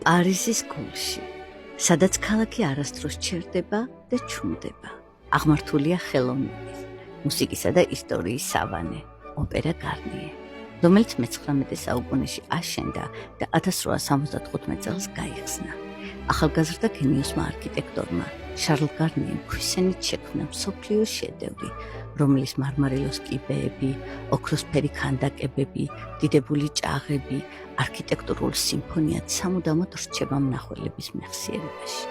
პარიზის გულში, სადაც ქალაქი არასდროს ჩერდება და ჩუმდება. აღმართულია ხელოვნების, მუსიკისა და ისტორიის სავანე, ოპერა გარნიე, რომელიც მე-19 საუკუნეში აშენდა და 1875 წელს გაიხსნა. ახალგაზრდა გენიოსმა არქიტექტორმა შარლ გარნიემ ქვისენით შექმნა მსოფლიო შედევრი, რომლის მარმარილოს კიბეები, ოქროსფერი ქანდაკებები, დიდებული ჭაღები, არქიტექტურულ სიმფონიად სამუდამოდ რჩება მნახველების მეხსიერებაში.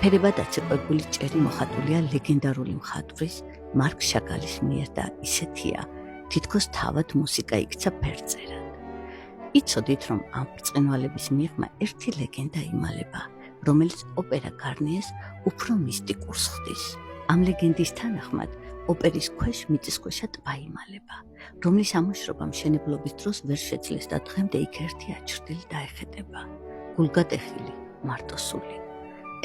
ფერებად აწეკვებული ჭერი მოხატულია ლეგენდარული მხატვრის მარკ შაგალის მიერ და ისეთია, თითქოს თავად მუსიკა იქცა ფერწერად. იცოდით, რომ ამ ბრწყინვალების მიღმა ერთი ლეგენდა იმალება, რომელიც ოპერა გარნიეს უფრო მისტიკურს ხდის. ამ ლეგენდის თანახმად, ოპერის ქვეშ მიწისქვეშა ტბა იმალება, რომლის ამოშრობა მშენებლობის დროს ვერ შეძლეს და დღემდე იქ ერთი აჩრდილი დაეხეტება, გულგატეხილი, მარტოსული.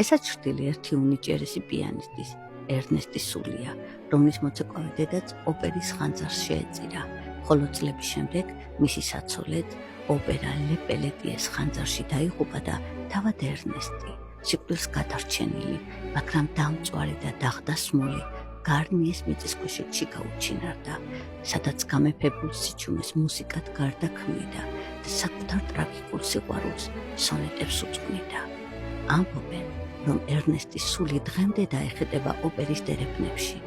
ეს აჩრდილი ერთი უნიჭიერესი პიანისტის, ერნესტის სულია, რომლის მოცეკვავე დედაც ოპერის ხანძარს შეეწირა, ხოლო წლების შემდეგ მისი საცოლედ ოპერა ლე პელეტიეს ხანძარში დაიღუპა და თავად ერნესტი, სიკვდილს გადარჩენილი, მაგრამ დამწვარი და დაღდასმული, გარნიეს მიწისქვეშეთში გაუჩინარდა, სადაც გამეფებულ სიჩუმეს მუსიკად გარდაქმნიდა და საკუთარ ტრაგიკულ სიყვარულს სონეტებს უწყვნიდა. ამბობენ, რომ ერნესტის სული დღემდე დაეხეტება ოპერის დერეფნებში,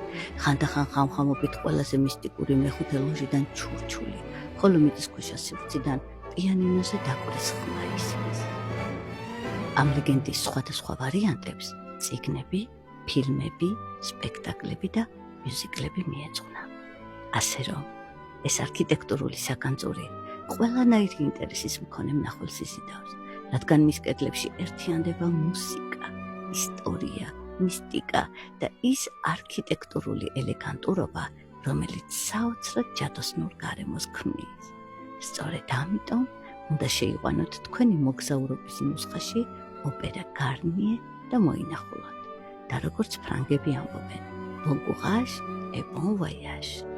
ხანდახან ხამხამობით ყველაზე მისტიკური მეხუთე ლოჟიდან ჩურჩული, ხოლო მიწისქვეშა სივრციდან პიანინოზე დაკვრის ხმა ისმის. ამ ლეგენდის სხვადასხვა ვარიანტებს წიგნები, ფილმები, სპექტაკლები და მიუზიკლები მიეძღვნა. ასე რომ, ეს არქიტექტურული საგანძური ყველანაირი ინტერესის მქონე მნახველს იზიდავს, რადგან მის კედლებში ერთიანდება მუსიკა, ისტორია, მისტიკა და ის არქიტექტურული ელეგანტურობა, რომელიც საოცრად ჯადოსნურ გარემოს ქმნის. სწორედ ამიტომ უნდა შეიყვანოთ თქვენი მოგზაურობის ნუსხაში ოპერა გარნიე და მოინახულოთ. და როგორც ფრანგები ამბობენ, bon courage et bon voyage.